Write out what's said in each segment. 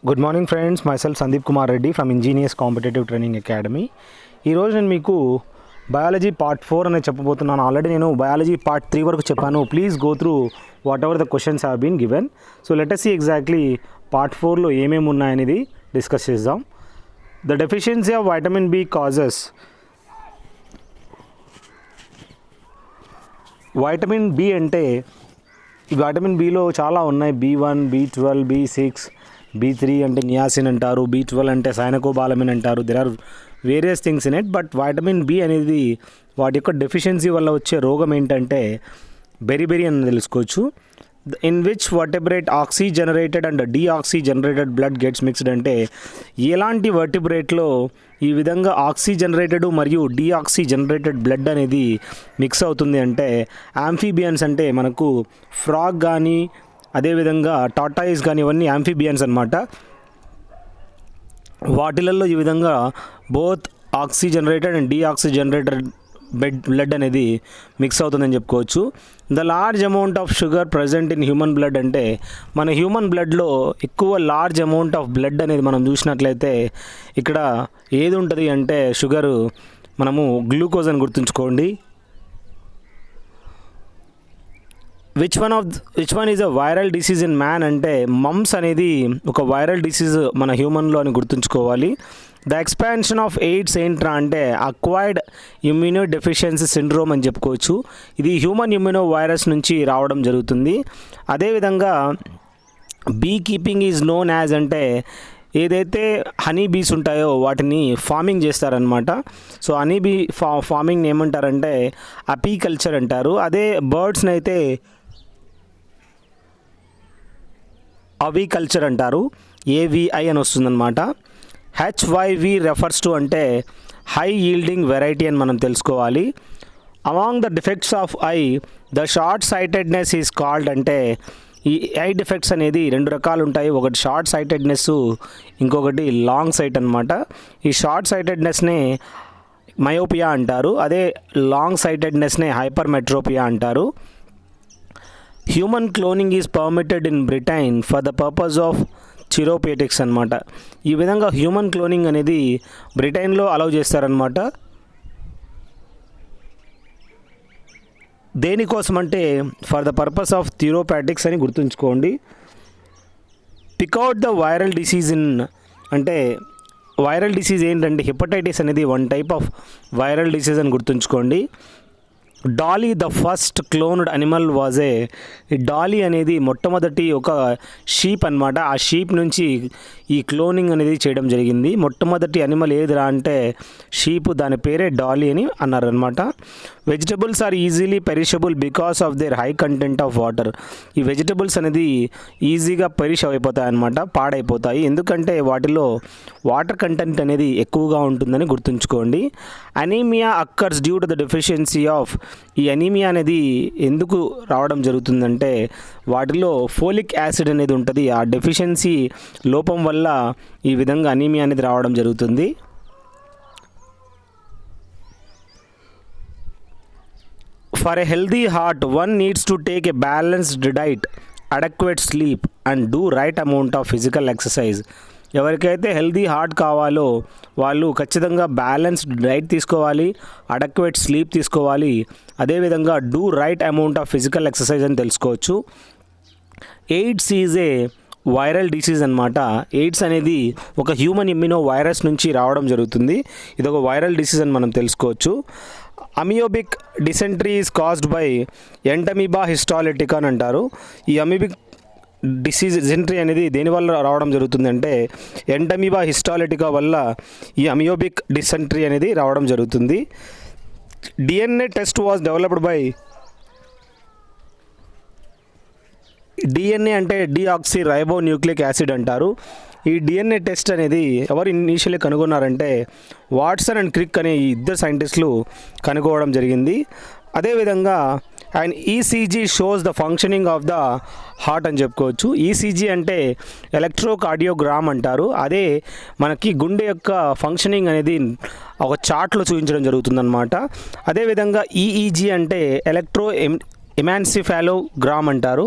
Good morning friends, myself Sandeep Kumar Reddy from engineers competitive training academy. ఈరోజు నేను మీకు బయాలజీ పార్ట్ 4 అనేది చెప్పబోతున్నాను. ఆల్రెడీ నేను బయాలజీ పార్ట్ 3 వరకు చెప్పాను. Please go through whatever the questions have been given. So let us see exactly part 4లో ఏమేమి ఉన్నాయనేది డిస్కస్ చేద్దాం. The deficiency of vitamin B causes. Vitamin B అంటే ఈ వైటమిన్ బిలో చాలా ఉన్నాయి. B1, B12, B6, B3 అంటే niacin అంటారు, B12 అంటే సైనకోబాలమిన్ అంటారు. There are various things in it. But vitamin B అనేది వాటి యొక్క డెఫిషియన్సీ వల్ల వచ్చే రోగం ఏంటంటే బెరిబెరి అని తెలుసుకోవచ్చు. In which vertebrate oxygenated and deoxygenated blood gets mixed. అంటే ఎలాంటి వర్టిబ్రేట్లో ఈ విధంగా ఆక్సీ జనరేటెడ్ మరియు డీఆక్సీ జనరేటెడ్ బ్లడ్ అనేది మిక్స్ అవుతుంది అంటే యాంఫీబియన్స్, అంటే మనకు ఫ్రాగ్ కానీ అదేవిధంగా టాటాయిస్ కానీ ఇవన్నీ యాంఫీబియన్స్ అనమాట. వాటిలలో ఈ విధంగా both oxygenated and deoxygenated blood అనేది మిక్స్ అవుతుందని చెప్పుకోవచ్చు. The large amount of sugar present in human blood. అంటే మన హ్యూమన్ బ్లడ్లో ఎక్కువ లార్జ్ అమౌంట్ ఆఫ్ బ్లడ్ అనేది మనం చూసినట్లయితే ఇక్కడ ఏది ఉంటుంది అంటే షుగరు, మనము గ్లూకోజ్ అని గుర్తుంచుకోండి. Which one is a viral disease in man. అంటే మమ్స్ అనేది ఒక వైరల్ డిసీజ్ మన హ్యూమన్లో అని గుర్తుంచుకోవాలి. ద ఎక్స్పాన్షన్ ఆఫ్ ఎయిడ్స్ ఏంట్రా అంటే అక్వైర్డ్ ఇమ్యూనో డెఫిషియన్సీ సిండ్రోమ్ అని చెప్పుకోవచ్చు. ఇది హ్యూమన్ ఇమ్యూనో వైరస్ నుంచి రావడం జరుగుతుంది. అదేవిధంగా be keeping is known as, అంటే ఏదైతే హనీ బీస్ ఉంటాయో వాటిని ఫార్మింగ్ చేస్తారనమాట. సో హనీ బీ ఫార్మింగ్ ఏమంటారంటే అపీకల్చర్ అంటారు. అదే బర్డ్స్ని అయితే అవికల్చర్ అంటారు. ఏవిఐ అని వస్తుందన్నమాట. హెచ్వైవి రెఫర్స్ టు అంటే హై ఈల్డింగ్ వెరైటీ అని మనం తెలుసుకోవాలి. Among the defects of eye the short sightedness is called. అంటే ఈ ఐ డిఫెక్ట్స్ అనేది 2 రకాలు ఉంటాయి. ఒకటి షార్ట్ సైటెడ్నెస్, ఇంకొకటి లాంగ్ సైట్ అనమాట. ఈ షార్ట్ సైటెడ్నెస్నే మయోపియా అంటారు. అదే లాంగ్ సైటెడ్నెస్నే హైపర్మెట్రోపియా అంటారు. Human cloning is permitted in Britain for the purpose of chiropractics అనమాట. ఈ విధంగా హ్యూమన్ క్లోనింగ్ అనేది బ్రిటైన్లో అలౌ చేస్తారనమాట. దేనికోసం అంటే ఫర్ ద పర్పస్ ఆఫ్ థిరోపాటిక్స్ అని గుర్తుంచుకోండి. పికౌట్ ద వైరల్ డిసీజ్ ఇన్, అంటే వైరల్ డిసీజ్ ఏంటంటే హెపటైటిస్ అనేది one type of viral disease అని గుర్తుంచుకోండి. Dolly the first cloned animal was a. Dolly అనేది మొట్టమొదటి ఒక షీప్ అనమాట. ఆ షీప్ నుంచి ఈ క్లోనింగ్ అనేది చేయడం జరిగింది. మొట్టమొదటి అనిమల్ ఏదిరా అంటే షీప్, దాని పేరే డాలీ అని అన్నారనమాట. Vegetables are easily perishable because of their high content of water. ఈ వెజిటబుల్స్ అనేది ఈజీగా పెరిష్ అయిపోతాయి అనమాట, పాడైపోతాయి. ఎందుకంటే వాటిలో వాటర్ కంటెంట్ అనేది ఎక్కువగా ఉంటుందని గుర్తుంచుకోండి. Anaemia occurs due to the deficiency of. ఈ అనీమియా అనేది ఎందుకు రావడం జరుగుతుందంటే వాటిలో ఫోలిక్ యాసిడ్ అనేది ఉంటుంది. ఆ డెఫిషియన్సీ లోపం వల్ల ఈ విధంగా అనీమియా అనేది రావడం జరుగుతుంది. For a healthy heart one needs to take a balanced diet, adequate sleep and do right amount of physical exercise. ఎవరికైతే హెల్దీ హార్ట్ కావాలో వాళ్ళు ఖచ్చితంగా బ్యాలెన్స్డ్ డైట్ తీసుకోవాలి, అడక్వేట్ స్లీప్ తీసుకోవాలి, అదేవిధంగా do right amount of physical exercise అని తెలుసుకోవచ్చు. AIDS is a viral disease అనమాట. ఎయిడ్స్ అనేది ఒక హ్యూమన్ ఇమ్యూనో వైరస్ నుంచి రావడం జరుగుతుంది. ఇది ఒక వైరల్ డిసీజ్ అని మనం తెలుసుకోవచ్చు. Amoebic dysentery is caused by Entamoeba histolytica అని అంటారు. ఈ అమీబిక్ డిసెంట్రీ అనేది దేనివల్ల రావడం జరుగుతుందంటే ఎంటమీబా హిస్టాలిటికా వల్ల ఈ అమియోబిక్ డిసెంట్రీ అనేది రావడం జరుగుతుంది. DNA test was developed by. DNA అంటే డీఆక్సీ రైబో న్యూక్లిక్ యాసిడ్ అంటారు. ఈ డిఎన్ఏ టెస్ట్ అనేది ఎవరు ఇనీషియల్లీ కనుగొన్నారంటే వాట్సన్ అండ్ క్రిక్ అనే ఈ ఇద్దరు సైంటిస్టులు కనుగొనడం జరిగింది. అదేవిధంగా and ECG shows the functioning of the heart అని చెప్పుకోవచ్చు. ఈసీజీ అంటే ఎలక్ట్రోకార్డియోగ్రామ్ అంటారు. అదే మనకి గుండె యొక్క ఫంక్షనింగ్ అనేది ఒక చార్ట్లో చూపించడం జరుగుతుందన్నమాట. అదేవిధంగా ఈఈజీ అంటే ఎలక్ట్రో ఎమాన్సిఫాలోగ్రామ్ అంటారు.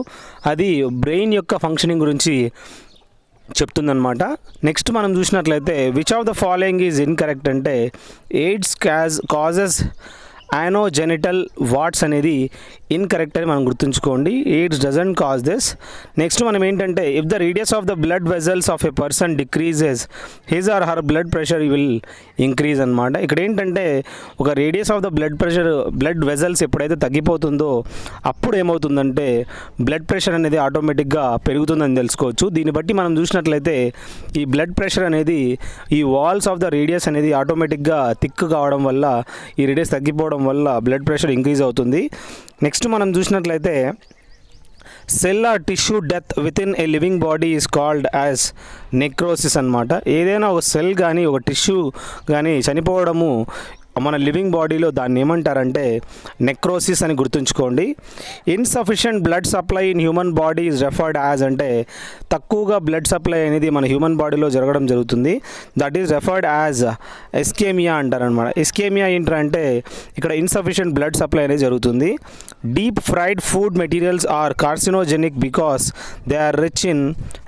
అది బ్రెయిన్ యొక్క ఫంక్షనింగ్ గురించి చెప్తుందన్నమాట. నెక్స్ట్ మనం చూసినట్లయితే which of the following is incorrect అంటే ఎయిడ్స్ కాజెస్ యానోజెనిటల్ వాట్స్ అనేది ఇన్కరెక్ట్ అని మనం గుర్తుంచుకోండి. AIDS doesn't cause this. Next మనం ఏంటంటే if the radius of the blood vessels of a person decreases his or her blood pressure will increase అనమాట. ఇక్కడ ఏంటంటే ఒక radius of the blood vessels ఎప్పుడైతే తగ్గిపోతుందో అప్పుడు ఏమవుతుందంటే బ్లడ్ ప్రెషర్ అనేది ఆటోమేటిక్గా పెరుగుతుందని తెలుసుకోవచ్చు. దీన్ని బట్టి మనం చూసినట్లయితే ఈ బ్లడ్ ప్రెషర్ అనేది ఈ వాల్స్ ఆఫ్ ద రేడియస్ అనేది ఆటోమేటిక్గా థిక్ కావడం వల్ల ఈ రేడియస్ తగ్గిపోవడం వల్ల బ్లడ్ ప్రెషర్ ఇంక్రీజ్ అవుతుంది. నెక్స్ట్ మనం చూసినట్లయితే cell are tissue death with in a living body is called as necrosis అనమాట. ఏదైనా ఒక సెల్ కానీ ఒక టిష్యూ కానీ చనిపోవడము మన లివింగ్ బాడీలో దాన్ని ఏమంటారంటే నెక్రోసిస్ అని గుర్తుంచుకోండి. Insufficient blood supply in human body is referred as అంటే తక్కువగా బ్లడ్ సప్లై అనేది మన హ్యూమన్ బాడీలో జరగడం జరుగుతుంది. That is referred as ischemia అంటారనమాట. ఎస్కేమియా ఏంటంటే ఇక్కడ ఇన్సఫిషియంట్ బ్లడ్ సప్లై అనేది జరుగుతుంది. Deep fried food materials are carcinogenic because they are rich in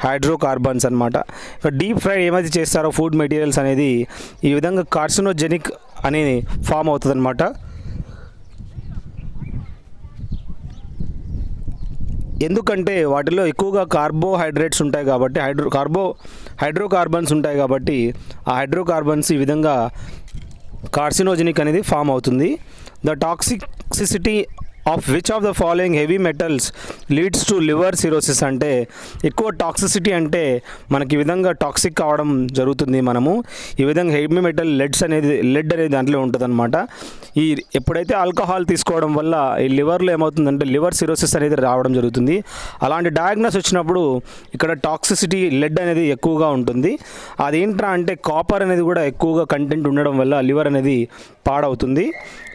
hydrocarbons అనమాట. ఇక్కడ డీప్ ఫ్రైడ్ ఏమైతే చేస్తారో ఫుడ్ మెటీరియల్స్ అనేది ఈ విధంగా కార్సినోజెనిక్ అని ఫామ్ అవుతుంది అనమాట. ఎందుకంటే వాటిలో ఎక్కువగా కార్బోహైడ్రేట్స్ ఉంటాయి కాబట్టి హైడ్రోకార్బన్స్ ఉంటాయి కాబట్టి ఆ హైడ్రోకార్బన్స్ ఈ విధంగా కార్సినోజెనిక్ అనేది ఫామ్ అవుతుంది. The toxicity of which of the following heavy metals leads to liver cirrhosis అంటే ఎక్కువ టాక్సిసిటీ అంటే మనకి ఈ విధంగా టాక్సిక్ కావడం జరుగుతుంది. మనము ఈ విధంగా హెవీ మెటల్ లెడ్ అనేది దాంట్లో ఉంటుంది అనమాట. ఈ ఎప్పుడైతే ఆల్కహాల్ తీసుకోవడం వల్ల ఈ లివర్లో ఏమవుతుందంటే లివర్ సిరోసిస్ అనేది రావడం జరుగుతుంది. అలాంటి డయాగ్నోస్ వచ్చినప్పుడు ఇక్కడ టాక్సిసిటీ లెడ్ అనేది ఎక్కువగా ఉంటుంది. అదేంట్రా అంటే కాపర్ అనేది కూడా ఎక్కువగా కంటెంట్ ఉండడం వల్ల లివర్ అనేది పాడవుతుంది.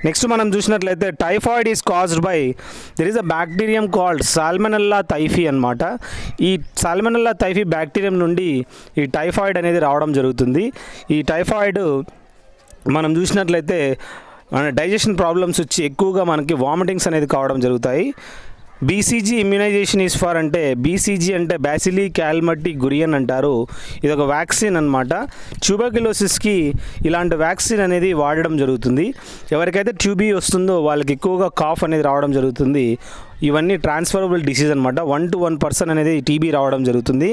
నెక్స్ట్ మనం చూసినట్లయితే typhoid is caused by there is a bacterium called salmonella typhi అనమాట. ఈ సాల్మనెల్లా టైఫీ బ్యాక్టీరియం నుండి ఈ టైఫాయిడ్ అనేది రావడం జరుగుతుంది. ఈ టైఫాయిడ్ మనం చూసినట్లయితే డైజెషన్ ప్రాబ్లమ్స్ వచ్చి ఎక్కువగా మనకి వామిటింగ్స్ అనేది కావడం జరుగుతాయి. బీసీజీ ఇమ్యునైజేషన్ ఈజ్ ఫర్ అంటే బీసీజీ అంటే బ్యాసిలీ క్యాల్మట్టి గురియన్ అంటారు. ఇది ఒక వ్యాక్సిన్ అనమాట. ట్యూబర్క్యులోసిస్కి ఇలాంటి వ్యాక్సిన్ అనేది వాడడం జరుగుతుంది. ఎవరికైతే ట్యూబీ వస్తుందో వాళ్ళకి ఎక్కువగా కాఫ్ అనేది రావడం జరుగుతుంది. ఇవన్నీ ట్రాన్స్ఫరబుల్ డిసీజ్ అనమాట. 1 to 1 పర్సన్ అనేది టీబీ రావడం జరుగుతుంది.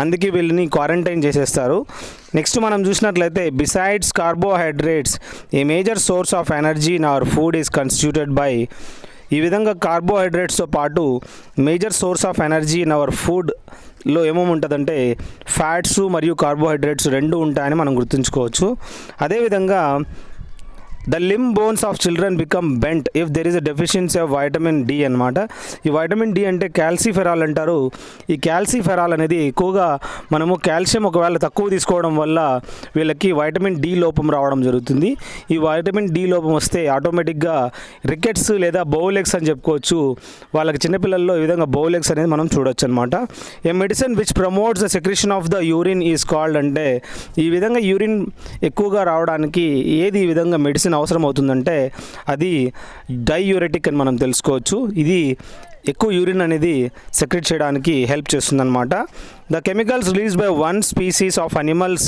అందుకే వీళ్ళని క్వారంటైన్ చేసేస్తారు. నెక్స్ట్ మనం చూసినట్లయితే besides carbohydrates a major source of energy in our food is constituted by ఈ విధంగా కార్బోహైడ్రేట్స్తో పాటు major source of energy in our ఫుడ్లో ఏమేమి ఉంటుందంటే ఫ్యాట్స్ మరియు కార్బోహైడ్రేట్స్ రెండు ఉంటాయని మనం గుర్తుంచుకోవచ్చు. అదేవిధంగా the limb bones of children become bent if there is a deficiency of vitamin D అనమాట. ఈ వైటమిన్ డి అంటే క్యాల్సిఫెరాల్ అంటారు. ఈ క్యాల్సిఫెరాల్ అనేది ఎక్కువగా మనము కాల్షియం ఒకవేళ తక్కువ తీసుకోవడం వల్ల వీళ్ళకి వైటమిన్ డి లోపం రావడం జరుగుతుంది. ఈ వైటమిన్ డి లోపం వస్తే ఆటోమేటిక్గా రికెట్స్ లేదా బౌలెక్స్ అని చెప్పుకోవచ్చు. వాళ్ళకి చిన్నపిల్లల్లో ఈ విధంగా బౌలెక్స్ అనేది మనం చూడొచ్చు అనమాట. A medicine which promotes the secretion of the urine is called అంటే ఈ విధంగా యూరిన్ ఎక్కువగా రావడానికి ఏది ఈ విధంగా మెడిసిన్ అవసరం అవుతుందంటే అది డైయూరెటిక్ అని మనం తెలుసుకోవచ్చు. ఇది ఎక్కువ యూరిన్ అనేది సెక్రెట్ చేయడానికి హెల్ప్ చేస్తుందన్నమాట. The chemicals released by one species of animals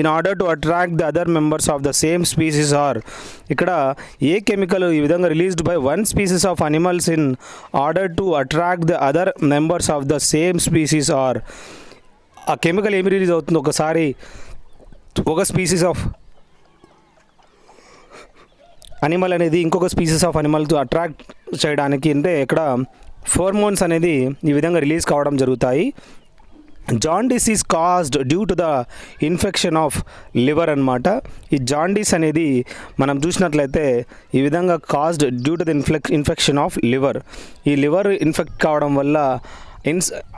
in order to attract the other members of the same species are ఇక్కడ ఏ కెమికల్ ఈ విధంగా released by one species of animals in order to attract the other members of the same species are ఆ chemical ఏమి release అవుతుంది ఒకసారి ఒక species of animal అనేది ఇంకొక స్పీసీస్ ఆఫ్ అనిమల్తో అట్రాక్ట్ చేయడానికి అంటే ఇక్కడ ఫోర్మోన్స్ అనేది ఈ విధంగా రిలీజ్ కావడం జరుగుతాయి. Jaundice is caused due to the infection of liver అనమాట. ఈ జాండీస్ అనేది మనం చూసినట్లయితే ఈ విధంగా caused due to the infection of liver. ఈ లివర్ ఇన్ఫెక్ట్ కావడం వల్ల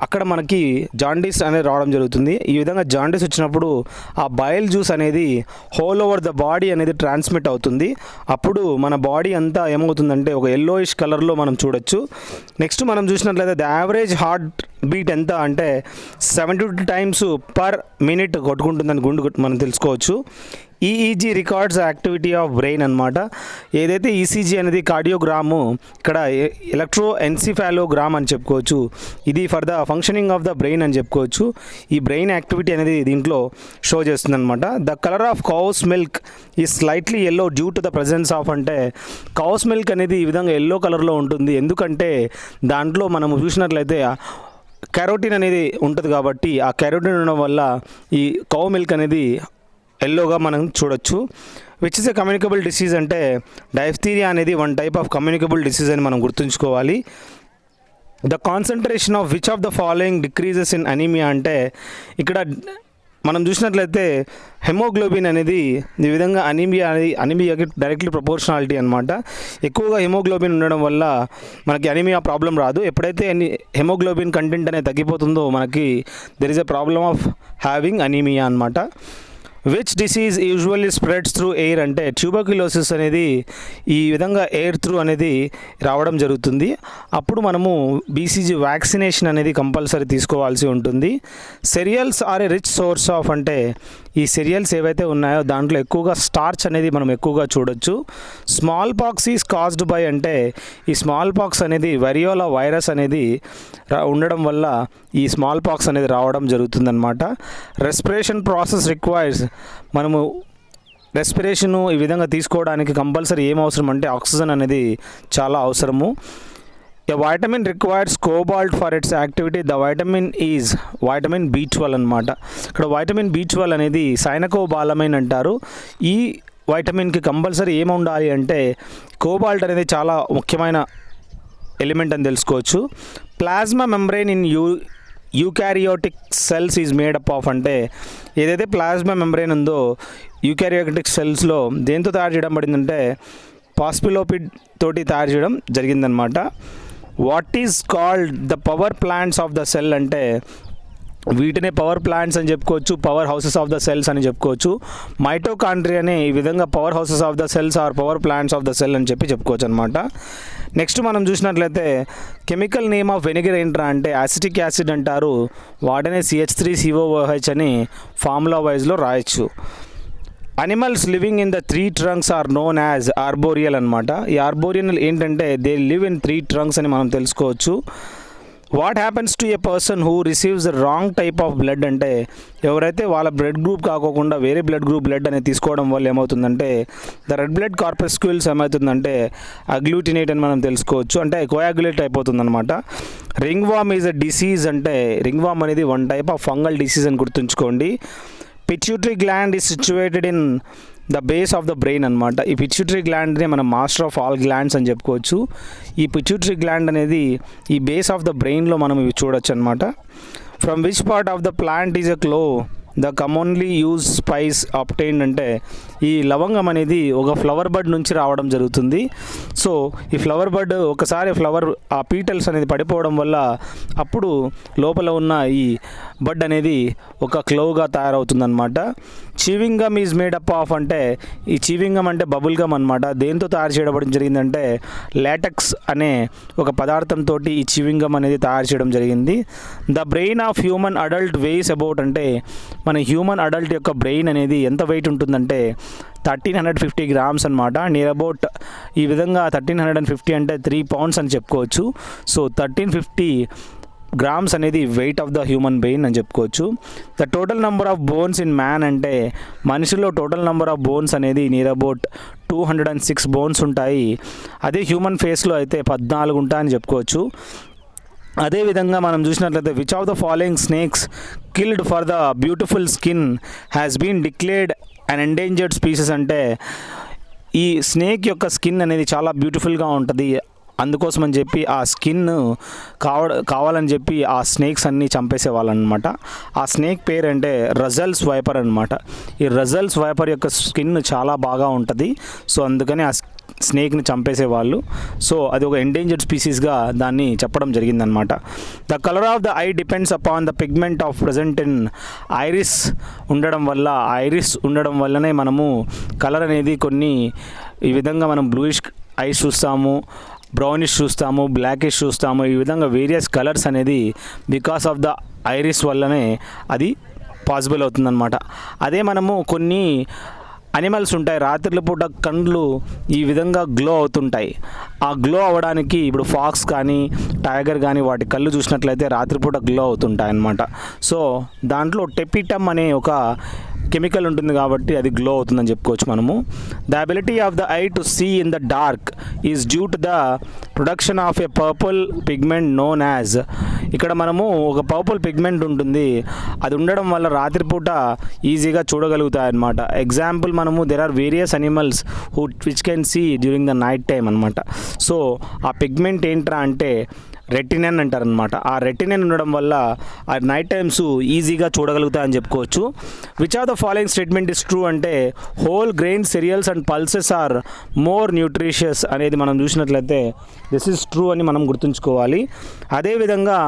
అక్కడ మనకి జాండీస్ అనేది రావడం జరుగుతుంది. ఈ విధంగా జాండీస్ వచ్చినప్పుడు ఆ బైల్ జ్యూస్ అనేది హోల్ ఓవర్ ద బాడీ అనేది ట్రాన్స్మిట్ అవుతుంది. అప్పుడు మన బాడీ అంతా ఏమవుతుందంటే ఒక ఎల్లోయిష్ కలర్లో మనం చూడొచ్చు. నెక్స్ట్ మనం చూసినట్లయితే ద యావరేజ్ హార్ట్ బీట్ ఎంత అంటే 72 times per minute కొట్టుకుంటుందని గుండు మనం తెలుసుకోవచ్చు. EEG records activity of brain అనమాట. ఏదైతే ఈసీజీ అనేది కార్డియోగ్రాము, ఇక్కడ ఎలక్ట్రోఎన్సిఫాలోగ్రామ్ అని చెప్పుకోవచ్చు. ఇది for the functioning of the brain అని చెప్పుకోవచ్చు. ఈ బ్రెయిన్ యాక్టివిటీ అనేది దీంట్లో షో చేస్తుంది అనమాట. The colour of cow's milk is slightly yellow due to the presence of, అంటే కౌస్ మిల్క్ అనేది ఈ విధంగా ఎల్లో కలర్లో ఉంటుంది. ఎందుకంటే దాంట్లో మనం చూసినట్లయితే కెరోటిన్ అనేది ఉంటుంది కాబట్టి, ఆ కెరోటిన్ ఉండడం వల్ల ఈ కౌ మిల్క్ అనేది ఎల్లోగా మనం చూడొచ్చు. Which is a communicable disease అంటే డైఫ్తీరియా అనేది one type of communicable disease అని మనం గుర్తుంచుకోవాలి. The concentration of which of the following decreases in anaemia అంటే ఇక్కడ మనం చూసినట్లయితే హెమోగ్లోబిన్ అనేది ఈ విధంగా అనీమియాకి డైరెక్ట్లీ ప్రపోర్షనాలిటీ అనమాట. ఎక్కువగా హెమోగ్లోబిన్ ఉండడం వల్ల మనకి అనీమియా ప్రాబ్లం రాదు. ఎప్పుడైతే హెమోగ్లోబిన్ కంటెంట్ అనేది తగ్గిపోతుందో మనకి there is a problem of having anaemia అనమాట. Which disease usually spreads through air అంటే ట్యూబర్క్యులోసిస్ అనేది ఈ విధంగా ఎయిర్ త్రూ అనేది రావడం జరుగుతుంది. అప్పుడు మనము బీసీజీ వ్యాక్సినేషన్ అనేది కంపల్సరీ తీసుకోవాల్సి ఉంటుంది. Cereals are a rich source of అంటే ఈ సెరియల్స్ ఏవైతే ఉన్నాయో దాంట్లో ఎక్కువగా స్టార్చ్ అనేది మనం ఎక్కువగా చూడొచ్చు. Small pox is caused by అంటే ఈ స్మాల్ పాక్స్ అనేది వెరియోలా వైరస్ అనేది ఉండడం వల్ల ఈ స్మాల్ పాక్స్ అనేది రావడం జరుగుతుందన్నమాట. రెస్పిరేషన్ ప్రాసెస్ రిక్వైర్స్, మనము రెస్పిరేషను ఈ విధంగా తీసుకోవడానికి కంపల్సరీ ఏం అవసరం అంటే ఆక్సిజన్ అనేది చాలా అవసరము. A vitamin requires cobalt for its activity. The vitamin is vitamin B12 అనమాట. ఇక్కడ వైటమిన్ B12 అనేది సైనకోబాలమైన్ అంటారు. ఈ వైటమిన్కి కంపల్సరీ ఏమి ఉండాలి అంటే కోబాల్ట్ అనేది చాలా ముఖ్యమైన ఎలిమెంట్ అని తెలుసుకోవచ్చు. Plasma membrane in eukaryotic cells is made up of అంటే ఏదైతే ప్లాస్మా మెంబ్రెయిన్ ఉందో యూకారియోటిక్ సెల్స్లో దేంతో తయారు చేయడం పడిందంటే పాస్పిలోపిడ్ తోటి తయారు చేయడం జరిగిందనమాట. What is called the power plants of the cell అంటే వీటినే పవర్ ప్లాంట్స్ అని చెప్పుకోవచ్చు, powerhouses of the cells అని చెప్పుకోవచ్చు. మైటోకాండ్రియాని ఈ విధంగా powerhouses of the cells or power plants of the cell అని చెప్పుకోవచ్చు అనమాట. నెక్స్ట్ మనం చూసినట్లయితే కెమికల్ నేమ్ ఆఫ్ వెనిగర్ ఏంట్రా అంటే యాసిటిక్ యాసిడ్ అంటారు. వాటినే CH3COOH అని ఫార్ములా వైజ్లో రాయొచ్చు. Animals living in the 3 trunks are known as arboreal అనమాట. ఈ ఆర్బోరియల్ ఏంటంటే దే లివ్ ఇన్ 3 ట్రంక్స్ అని మనం తెలుసుకోవచ్చు. What happens to A person who receives the wrong type of blood అంటే ఎవరైతే వాళ్ళ బ్లడ్ గ్రూప్ కాకోకుండా వేరే బ్లడ్ గ్రూప్ బ్లడ్ అనేది తీసుకోవడం వల్ల ఏమవుతుందంటే ద రెడ్ బ్లడ్ కార్పస్క్యూల్స్ ఏమవుతుందంటే అగ్లూటినేట్ అని మనం తెలుసుకోవచ్చు, అంటే కోయాగులేట్ అయిపోతుంది అనమాట. Ring warm is a disease అంటే రింగ్ వామ్ అనేది one type of fungal disease అని గుర్తుంచుకోండి. Pituitary gland is situated in the base of the brain అనమాట. ఈ పిట్యూటరీ గ్లాండ్ని మనం మాస్టర్ ఆఫ్ ఆల్ గ్లాండ్స్ అని చెప్పుకోవచ్చు. ఈ పిట్యూటరీ గ్లాండ్ అనేది ఈ బేస్ ఆఫ్ ద బ్రెయిన్లో మనం ఇవి చూడొచ్చు అనమాట. From which part of the plant is a clove the commonly use spice obtained అంటే ఈ లవంగం అనేది ఒక ఫ్లవర్ బడ్ నుంచి రావడం జరుగుతుంది. సో ఈ ఫ్లవర్ బడ్ ఒకసారి ఫ్లవర్ ఆ పీటల్స్ అనేది పడిపోవడం వల్ల అప్పుడు లోపల ఉన్న ఈ బడ్ అనేది ఒక క్లోవ్గా తయారవుతుందన్నమాట. Chewing gum is made up of అంటే ఈ చీవింగ్ గమ్ అంటే బబుల్ గమ్ అనమాట. దేంతో తయారు చేయడం జరిగిందంటే లాటెక్స్ అనే ఒక పదార్థంతో ఈ చీవింగ్ గమ్ అనేది తయారు చేయడం జరిగింది. The brain of human adult weighs about అంటే మన హ్యూమన్ అడల్ట్ యొక్క బ్రెయిన్ అనేది ఎంత వెయిట్ ఉంటుందంటే 1350 grams అనమాట. నియర్ అబౌట్ ఈ విధంగా 1350 అంటే 3 pounds అని చెప్పుకోవచ్చు. సో 1350 grams అనేది weight of the human brain అని చెప్పుకోవచ్చు. The total number of bones in man అంటే మనిషిలో టోటల్ నెంబర్ ఆఫ్ బోన్స్ అనేది నియర్ అబౌట్ 206 bones ఉంటాయి. అదే హ్యూమన్ ఫేస్లో అయితే 14 ఉంటాయని చెప్పుకోవచ్చు. అదేవిధంగా మనం చూసినట్లయితే which of the following snakes killed for the beautiful skin has been declared an endangered species అంటే ఈ స్నేక్ యొక్క స్కిన్ అనేది చాలా బ్యూటిఫుల్గా ఉంటుంది, అందుకోసం అని చెప్పి ఆ స్కిన్ కావాలని చెప్పి ఆ స్నేక్స్ అన్నీ చంపేసేవాళ్ళు అనమాట. ఆ స్నేక్ పేరు అంటే రజల్స్ వైపర్ అనమాట. ఈ రజల్స్ వైపర్ యొక్క స్కిన్ చాలా బాగా ఉంటుంది, సో అందుకని ఆ స్నేక్ని చంపేసేవాళ్ళు. సో అది ఒక ఎండేంజర్డ్ స్పీసీస్గా దాన్ని చెప్పడం జరిగిందనమాట. The colour of the I depends upon the pigment of present in iris ఉండడం వల్ల, ఐరిస్ ఉండడం వల్లనే మనము కలర్ అనేది కొన్ని ఈ విధంగా మనం బ్లూయిష్ ఐస్ చూస్తాము, బ్రౌనిష్ చూస్తాము, బ్లాకిష్ చూస్తాము. ఈ విధంగా వేరియస్ కలర్స్ అనేది బికాస్ ఆఫ్ ద ఐరిస్ వల్లనే అది పాసిబుల్ అవుతుందన్నమాట. అదే మనము కొన్ని అనిమల్స్ ఉంటాయి, రాత్రిల పూట కండ్లు ఈ విధంగా గ్లో అవుతుంటాయి. ఆ గ్లో అవ్వడానికి ఇప్పుడు ఫాక్స్ కానీ టైగర్ కానీ వాటి కళ్ళు చూసినట్లయితే రాత్రిపూట గ్లో అవుతుంటాయి అన్నమాట. సో దాంట్లో టెపిటమ్ అనే ఒక కెమికల్ ఉంటుంది కాబట్టి అది గ్లో అవుతుందని చెప్పుకోవచ్చు మనము. The ability of the eye to see in the dark is due to the production of a purple pigment known as. ఇక్కడ మనము ఒక పర్పుల్ పిగ్మెంట్ ఉంటుంది, అది ఉండడం వల్ల రాత్రిపూట ఈజీగా చూడగలుగుతాయి అన్నమాట. ఎగ్జాంపుల్ మనము there are various animals which can see during the night time అనమాట. సో ఆ పిగ్మెంట్ ఏంట్రా అంటే రెటినన్ అంటారనమాట. ఆ రెటినన్ ఉండడం వల్ల ఆ నైట్ టైమ్స్ ఈజీగా చూడగలుగుతాయని చెప్పుకోవచ్చు. Which of the following statement is true అంటే whole grain cereals and pulses are more nutritious అనేది మనం చూసినట్లయితే దిస్ ఈజ్ ట్రూ అని మనం గుర్తుంచుకోవాలి. అదేవిధంగా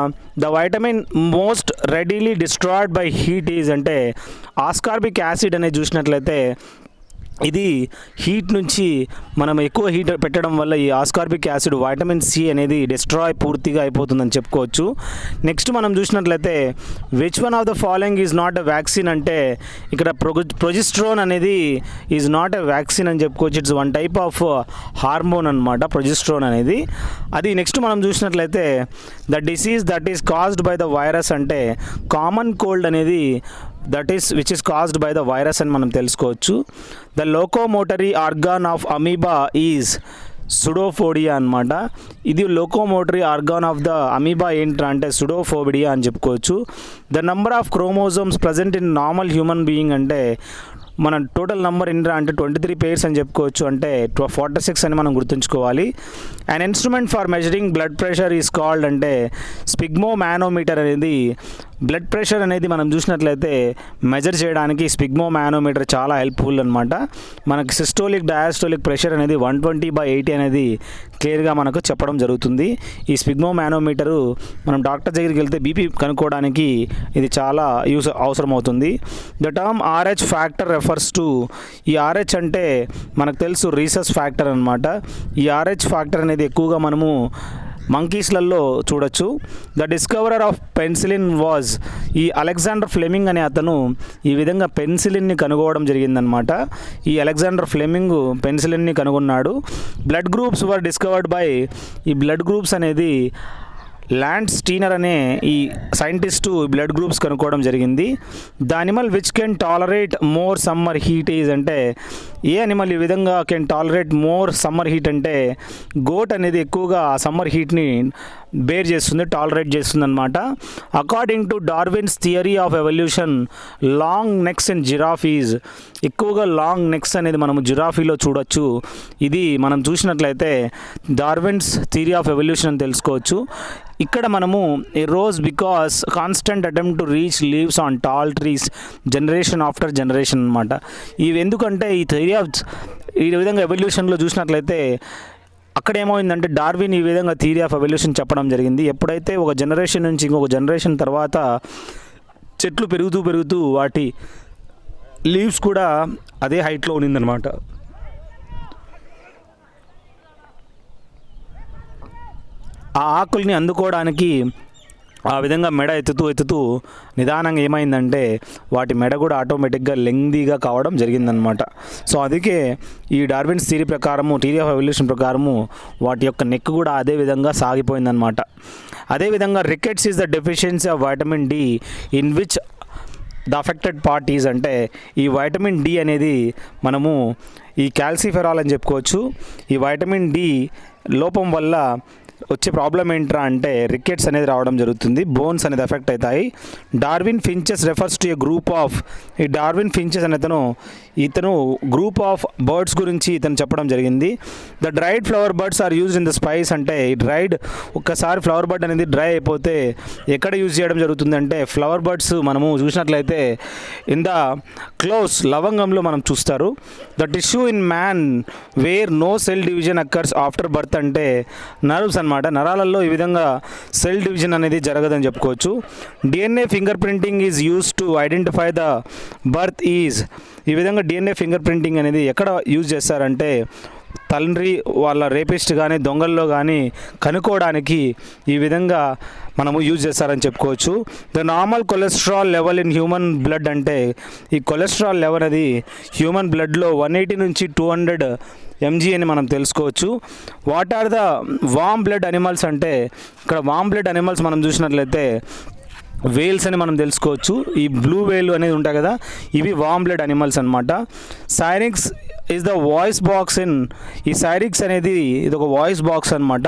the vitamin most readily destroyed by heat is అంటే ఆస్కార్బిక్ యాసిడ్ అనేది చూసినట్లయితే ఇది హీట్ నుంచి మనం ఎక్కువ హీట్ పెట్టడం వల్ల ఈ ఆస్కార్బిక్ యాసిడ్ వైటమిన్ సి అనేది డిస్ట్రాయ్ పూర్తిగా అయిపోతుందని చెప్పుకోవచ్చు. నెక్స్ట్ మనం చూసినట్లయితే which one of the following is not a vaccine అంటే ఇక్కడ ప్రొజెస్ట్రోన్ అనేది ఈజ్ నాట్ ఎ వ్యాక్సిన్ అని చెప్పుకోవచ్చు. It's one type of hormone అనమాట ప్రొజెస్ట్రోన్ అనేది. అది నెక్స్ట్ మనం చూసినట్లయితే the disease that is caused by the virus అంటే కామన్ కోల్డ్ అనేది which is caused by the virus అని మనం తెలుసుకోవచ్చు. The locomotory organ of amoeba is pseudopodia అనమాట. ఇది locomotory organ of the amoeba ఏంట్రా అంటే సుడోఫోబిడియా అని చెప్పుకోవచ్చు. The number of chromosomes present in normal human being అంటే మన టోటల్ నెంబర్ ఏంట్రా అంటే 23 పేర్స్ అని చెప్పుకోవచ్చు, అంటే 46 అని మనం గుర్తుంచుకోవాలి. And instrument for measuring blood pressure is called అంటే స్పిగ్మో మ్యానోమీటర్ అనేది బ్లడ్ ప్రెషర్ అనేది మనం చూసినట్లయితే మెజర్ చేయడానికి స్పిగ్మో మ్యానోమీటర్ చాలా హెల్ప్ఫుల్ అనమాట. మనకి సిస్టోలిక్ డయాస్టోలిక్ ప్రెషర్ అనేది 120/80 అనేది క్లియర్గా మనకు చెప్పడం జరుగుతుంది. ఈ స్పిగ్మో మ్యానోమీటరు మనం డాక్టర్ దగ్గరికి వెళ్తే బీపీ కనుక్కోవడానికి ఇది చాలా అవసరం అవుతుంది. The term RH factor refers to, ఈ RH అంటే మనకు తెలుసు రీసస్ ఫ్యాక్టర్ అనమాట. ఈ RH ఫ్యాక్టర్ అనేది ఎక్కువగా మనము మంకీస్లలో చూడొచ్చు. The discoverer of penicillin was, ఈ అలెగ్జాండర్ ఫ్లెమింగ్ అనే అతను ఈ విధంగా పెన్సిలిన్ని కనుగోవడం జరిగిందనమాట. ఈ అలెగ్జాండర్ ఫ్లెమింగ్ పెన్సిలిన్ని కనుగొన్నాడు. Blood groups were discovered by, ఈ బ్లడ్ గ్రూప్స్ అనేది ల్యాండ్ స్టీనర్ అనే ఈ సైంటిస్టు బ్లడ్ గ్రూప్స్ కనుక్కోవడం జరిగింది. The animal which can tolerate more summer heat is అంటే ఏ అనిమల్ ఈ విధంగా can tolerate more summer heat అంటే గోట్ అనేది ఎక్కువగా సమ్మర్ హీట్ని బేర్ చేస్తుంది, టాలరేట్ చేస్తుంది అనమాట. According to Darwin's theory of evolution long necks in giraffes, ఎక్కువగా లాంగ్ నెక్స్ అనేది మనము జిరాఫీలో చూడొచ్చు. ఇది మనం చూసినట్లయితే డార్విన్స్ థియరీ ఆఫ్ ఎవల్యూషన్ అని తెలుసుకోవచ్చు. ఇక్కడ మనము arose because constant attempt to reach leaves on tall trees generation after generation అనమాట. ఇవి ఎందుకంటే ఈ థియరీ ఆఫ్ ఈ విధంగా ఎవల్యూషన్లో చూసినట్లయితే అక్కడ ఏమైందంటే డార్విన్ ఈ విధంగా థియరీ ఆఫ్ ఎవల్యూషన్ చెప్పడం జరిగింది. ఎప్పుడైతే ఒక జనరేషన్ నుంచి ఇంకొక జనరేషన్ తర్వాత చెట్లు పెరుగుతూ వాటి లీవ్స్ కూడా అదే హైట్లో ఉన్నిందనమాట. ఆ ఆకుల్ని అందుకోవడానికి ఆ విధంగా మెడ ఎత్తుతూ నిదానంగా ఏమైందంటే వాటి మెడ కూడా ఆటోమేటిక్గా లెంగ్దీగా కావడం జరిగిందనమాట. సో అందుకే ఈ డార్విన్స్ థియరీ ప్రకారము, థియరీ ఆఫ్ ఎవల్యూషన్ ప్రకారము వాటి యొక్క నెక్ కూడా అదే విధంగా సాగిపోయిందనమాట. అదేవిధంగా rickets is the deficiency of vitamin D in which the affected parties అంటే ఈ వైటమిన్ డి అనేది మనము ఈ క్యాల్సిఫెరాల్ అని చెప్పుకోవచ్చు. ఈ వైటమిన్ డి లోపం వల్ల వచ్చే ప్రాబ్లం ఏంట్రా అంటే రికెట్స్ అనేది రావడం జరుగుతుంది, బోన్స్ అనేది ఎఫెక్ట్ అవుతాయి. Darwin finches refers to a group of, ఈ డార్విన్ ఫించెస్ అనే ఇతను గ్రూప్ ఆఫ్ బర్డ్స్ గురించి ఇతను చెప్పడం జరిగింది. The dried flower birds are used in the spice అంటే ఈ డ్రైడ్ ఒక్కసారి ఫ్లవర్ బర్డ్ అనేది డ్రై అయిపోతే ఎక్కడ యూజ్ చేయడం జరుగుతుందంటే ఫ్లవర్ బర్డ్స్ మనము చూసినట్లయితే ఇన్ ద క్లోవ్స్ లవంగంలో మనం చూస్తారు. The tissue in man where no cell division occurs after birth అంటే నర్వ్స్ అనమాట. నరాలలో ఈ విధంగా సెల్ డివిజన్ అనేది జరగదని చెప్పుకోవచ్చు. DNA finger printing is use to identify the birth is, ఈ విధంగా డిఎన్ఏ ఫింగర్ ప్రింటింగ్ అనేది ఎక్కడ యూజ్ చేస్తారంటే తండ్రి వాళ్ళ రేపిస్ట్ కానీ దొంగల్లో కానీ కనుక్కోవడానికి ఈ విధంగా మనము యూజ్ చేస్తారని చెప్పుకోవచ్చు. The normal cholesterol level in human blood అంటే ఈ కొలెస్ట్రాల్ లెవెల్ అది హ్యూమన్ బ్లడ్లో 180 నుంచి 200 mg అని మనం తెలుసుకోవచ్చు. What are the warm blood animals అంటే ఇక్కడ వామ్ బ్లడ్ అనిమల్స్ మనం చూసినట్లయితే వేల్స్ అని మనం తెలుసుకోవచ్చు. ఈ బ్లూ వేల్ అనేది ఉంటాయి కదా, ఇవి వామ్ బ్లడ్ అనిమల్స్ అనమాట. Syrinx is the voice box in, ఈ సైరిక్స్ అనేది ఇది ఒక వాయిస్ బాక్స్ అనమాట.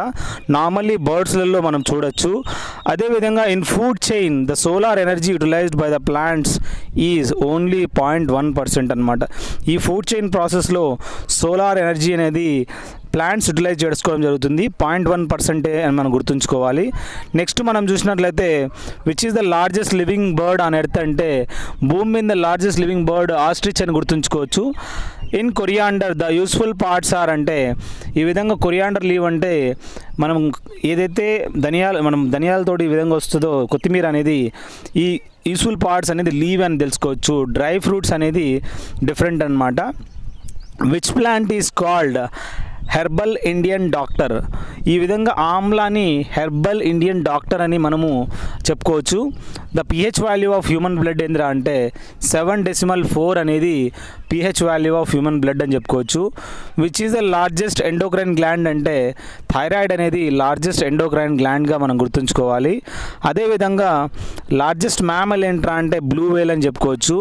నార్మల్లీ బర్డ్స్లలో మనం చూడొచ్చు. అదేవిధంగా in food chain the solar energy utilised by the plants is only 0.1% అనమాట. ఈ ఫుడ్ చైన్ ప్రాసెస్లో సోలార్ ఎనర్జీ అనేది ప్లాంట్స్ యూటిలైజ్ చేసుకోవడం జరుగుతుంది, 0.1% అని మనం గుర్తుంచుకోవాలి. నెక్స్ట్ మనం చూసినట్లయితే which is the largest living bird on earth అంటే భూమి మీద లార్జెస్ట్ లివింగ్ బర్డ్ ఆస్ట్రిచ్ అని గుర్తుంచుకోవచ్చు. In coriander the useful parts are అంటే ఈ విధంగా కొరియాండర్ లీవ్ అంటే మనం ఏదైతే ధనియాలతోటి ఈ విధంగా వస్తుందో కొత్తిమీర అనేది ఈ యూస్ఫుల్ పార్ట్స్ అనేది లీవ్ అని తెలుసుకోవచ్చు. డ్రై ఫ్రూట్స్ అనేది డిఫరెంట్ అనమాట. Which plant is called herbal Indian doctor, ఈ విధంగా ఆమ్లాని హెర్బల్ ఇండియన్ డాక్టర్ అని మనము చెప్పుకోవచ్చు. The pH value of human blood ఏంద్రా అంటే 7.4 అనేది pH value of human blood అని చెప్పుకోవచ్చు. Which is the largest endocrine gland అంటే థైరాయిడ్ అనేది లార్జెస్ట్ ఎండోక్రైన్ గ్లాండ్గా మనం గుర్తుంచుకోవాలి. అదేవిధంగా లార్జెస్ట్ మ్యామల్ ఏంట్రా అంటే బ్లూ వేల్ అని చెప్పుకోవచ్చు.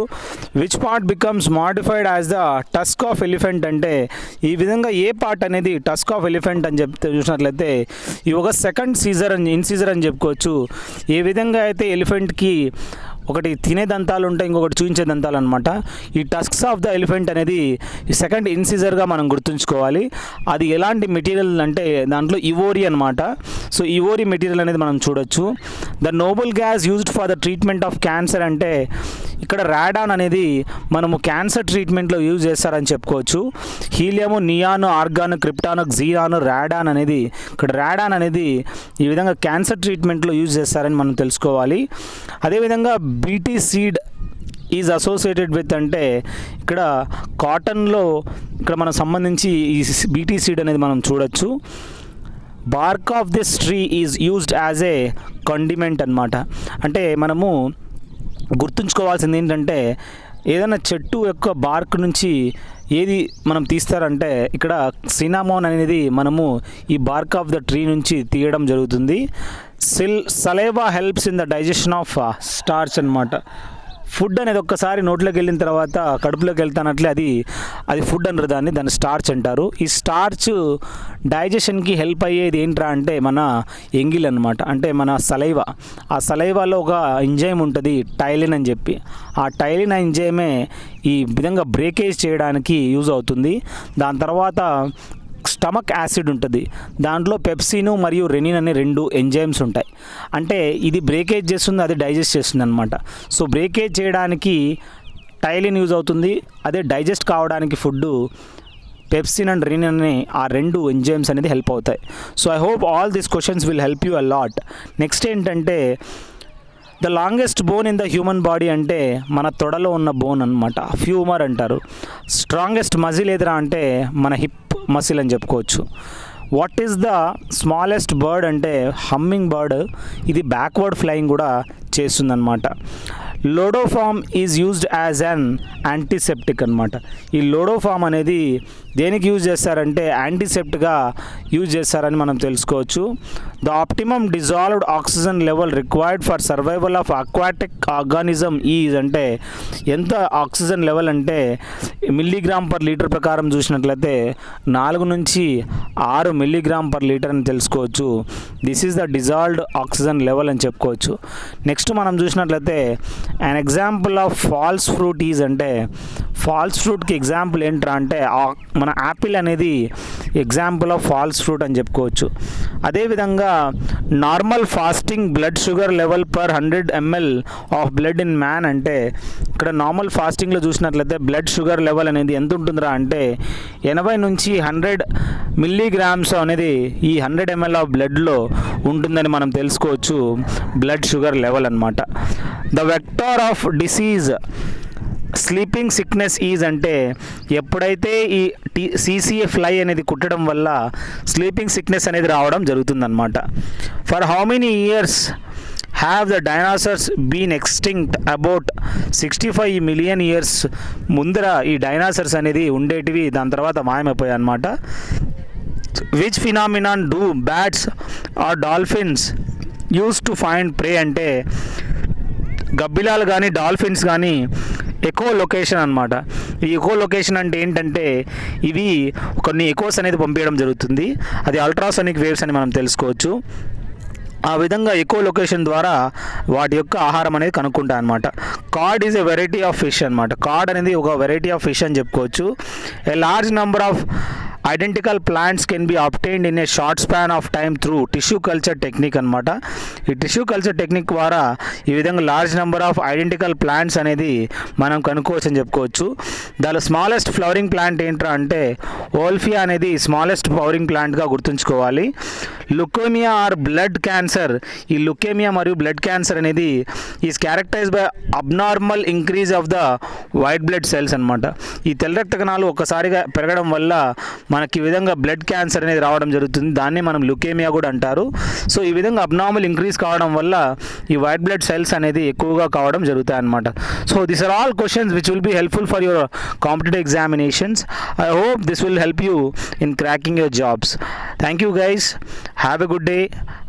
Which part becomes modified as the tusk of elephant అంటే ఈ విధంగా ఏ పార్ట్ అనేది టస్క్ ఆఫ్ ఎలిఫెంట్ అని చెప్తే చూసినట్లయితే ఈ ఒక సెకండ్ సీజర్ అని ఇన్సీజర్ అని చెప్పుకోవచ్చు. ఏ విధంగా అయితే ఎలిఫెంట్కి ఒకటి తినే దంతాలు ఉంటాయి, ఇంకొకటి చూపించే దంతాలు అనమాట. ఈ టస్క్స్ ఆఫ్ ద ఎలిఫెంట్ అనేది ఈ సెకండ్ ఇన్సీజర్గా మనం గుర్తుంచుకోవాలి. అది ఎలాంటి మెటీరియల్ అంటే దాంట్లో ఇవోరీ అనమాట. సో ఇవోరీ మెటీరియల్ అనేది మనం చూడొచ్చు. The Nobel gas used for the treatment of cancer అంటే ఇక్కడ రాడాన్ అనేది మనము క్యాన్సర్ ట్రీట్మెంట్లో యూజ్ చేస్తారని చెప్పుకోవచ్చు. హీలియము, నియాను, ఆర్గాను, క్రిప్టాను, జీరాను, రాడాన్ అనేది ఇక్కడ రాడాన్ అనేది ఈ విధంగా క్యాన్సర్ ట్రీట్మెంట్లో యూజ్ చేస్తారని మనం తెలుసుకోవాలి. అదేవిధంగా BT seed is associated with అంటే ఇక్కడ కాటన్లో ఇక్కడ మనం సంబంధించి ఈ బీటీ సీడ్ అనేది మనం చూడొచ్చు. Bark of this tree is used as a condiment అనమాట. అంటే మనము గుర్తుంచుకోవాల్సింది ఏంటంటే ఏదైనా చెట్టు యొక్క బార్క్ నుంచి ఏది మనం తీస్తారంటే ఇక్కడ సినామోన్ అనేది మనము ఈ బార్క్ ఆఫ్ ద ట్రీ నుంచి తీయడం జరుగుతుంది. Saliva helps in the digestion of starch అనమాట. ఫుడ్ అనేది ఒక్కసారి నోట్లోకి వెళ్ళిన తర్వాత కడుపులోకి వెళ్తానట్లే అది ఫుడ్ అంటారు, దాన్ని స్టార్చ్ అంటారు. ఈ స్టార్చ్ డైజెషన్కి హెల్ప్ అయ్యేది ఏంట్రా అంటే మన ఎంగిల్ అనమాట, అంటే మన సలైవా. ఆ సలైవాలో ఒక ఎంజైమ్ ఉంటుంది టైలిన్ అని చెప్పి, ఆ టైలిన్ ఎంజైమే ఈ విధంగా బ్రేకేజ్ చేయడానికి యూజ్ అవుతుంది. దాని తర్వాత స్టమక్ యాసిడ్ ఉంటుంది, దాంట్లో పెప్సిన్ మరియు రెనిన్ అనే 2 ఎంజైమ్స్ ఉంటాయి. అంటే ఇది బ్రేకేజ్ చేస్తుంది, అది డైజెస్ట్ చేస్తుంది అనమాట. సో బ్రేకేజ్ చేయడానికి టైలిన్ యూజ్ అవుతుంది, అదే డైజెస్ట్ కావడానికి ఫుడ్ పెప్సిన్ అండ్ రెనిన్ అనే ఆ 2 ఎంజైమ్స్ అనేది హెల్ప్ అవుతాయి. So I hope all these questions will help you a lot. Next ఏంటంటే ద లాంగెస్ట్ బోన్ ఇన్ ద హ్యూమన్ బాడీ అంటే మన తొడలో ఉన్న బోన్ అనమాట, ఫ్యూమర్ అంటారు. స్ట్రాంగెస్ట్ మజిల్ ఎదురా అంటే మన హిప్ మసిల్ అని చెప్పుకోవచ్చు. What is the smallest bird అంటే హమ్మింగ్ బర్డ్, ఇది బ్యాక్వర్డ్ ఫ్లయింగ్ కూడా చేస్తుందన్నమాట. Iodoform is used as an antiseptic అనమాట. ఈ లోడోఫామ్ అనేది దేనికి యూజ్ చేస్తారంటే యాంటీసెప్ట్గా యూజ్ చేస్తారని మనం తెలుసుకోవచ్చు. The optimum dissolved oxygen level required for survival of aquatic organism is అంటే ఎంత ఆక్సిజన్ లెవెల్ అంటే మిల్లీగ్రామ్ పర్ లీటర్ ప్రకారం చూసినట్లయితే 4 నుంచి 6 మిల్లీగ్రామ్ పర్ లీటర్ అని తెలుసుకోవచ్చు. This is the dissolved oxygen level అని చెప్పుకోవచ్చు. నెక్స్ట్ మనం చూసినట్లయితే an example of false fruit is అంటే ఫాల్స్ ఫ్రూట్కి ఎగ్జాంపుల్ ఏంట్రా అంటే మన యాపిల్ అనేది ఎగ్జాంపుల్ ఆఫ్ ఫాల్స్ ఫ్రూట్ అని చెప్పుకోవచ్చు. అదేవిధంగా normal fasting blood sugar level per 100 ml of blood in man అంటే ఇక్కడ నార్మల్ ఫాస్టింగ్లో చూసినట్లయితే బ్లడ్ షుగర్ లెవెల్ అనేది ఎంత ఉంటుందిరా అంటే 80 నుంచి 100 మిల్లీగ్రామ్స్ అనేది ఈ 100 ml ఆఫ్ బ్లడ్లో ఉంటుందని మనం తెలుసుకోవచ్చు. బ్లడ్ షుగర్ లెవెల్ అనమాట. The vector of disease sleeping sickness is అంటే ఎప్పుడైతే ఈ CCA ఫ్లై అనేది కుట్టడం వల్ల స్లీపింగ్ సిక్నెస్ అనేది రావడం జరుగుతుందన్నమాట. For how many years have the dinosaurs been extinct? About 65 million years ముందర ఈ డైనాసర్స్ అనేది ఉండేటివి, దాని తర్వాత మాయమైపోయాయి అన్నమాట. Which phenomenon do bats or dolphins use to find prey అంటే గబ్బిలాలు కానీ డాల్ఫిన్స్ కానీ ఎకో లొకేషన్ అనమాట. ఈ ఎకో లొకేషన్ అంటే ఏంటంటే ఇవి కొన్ని ఎకోస్ అనేది పంపించడం జరుగుతుంది, అది అల్ట్రాసోనిక్ వేవ్స్ అని మనం తెలుసుకోవచ్చు. ఆ విధంగా ఎకో లొకేషన్ ద్వారా వాటి యొక్క ఆహారం అనేది కనుక్కుంటా అనమాట. Card is a variety of fish అనమాట. కార్డ్ అనేది ఒక వెరైటీ ఆఫ్ ఫిష్ అని చెప్పుకోవచ్చు. A large number of identical plants can be obtained in a short span of time through tissue culture technique అనమాట. ఈ టిష్యూ కల్చర్ టెక్నిక్ ద్వారా ఈ విధంగా large number of identical plants అనేది మనం కనుక్కోవచ్చు అని చెప్పుకోవచ్చు. దాని స్మాలెస్ట్ ఫ్లవరింగ్ ప్లాంట్ ఏంట్రా అంటే ఓల్ఫియా అనేది స్మాలెస్ట్ ఫ్లవరింగ్ ప్లాంట్గా గుర్తుంచుకోవాలి. లుకేమియా ఆర్ బ్లడ్ క్యాన్సర్, ఈ లుకేమియా మరియు బ్లడ్ క్యాన్సర్ అనేది is characterise by abnormal increase of the white blood cells అనమాట. ఈ తెల్ల రక్త కణాలు ఒక్కసారిగా పెరగడం వల్ల మనకి ఈ విధంగా బ్లడ్ క్యాన్సర్ అనేది రావడం జరుగుతుంది, దాన్ని మనం లుకేమియా కూడా అంటారు. సో ఈ విధంగా అబ్నార్మల్ ఇంక్రీజ్ కావడం వల్ల ఈ వైట్ బ్లడ్ సెల్స్ అనేది ఎక్కువగా కావడం జరుగుతాయి అన్నమాట. So these are all questions which will be helpful for your competitive examinations. I hope this will help you in cracking your jobs. Thank you guys. Have a good day.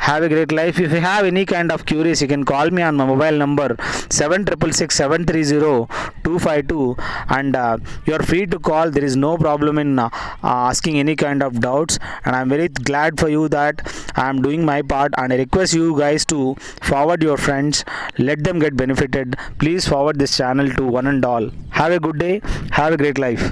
Have a great life. If you have any kind of queries, you can call me on my mobile number 766730 and you are free to call. There is no problem in asking any kind of doubts, and I am very glad for you that I am doing my part, and I request you guys to forward your friends. Let them get benefited. Please forward this channel to one and all. Have a good day. Have a great life.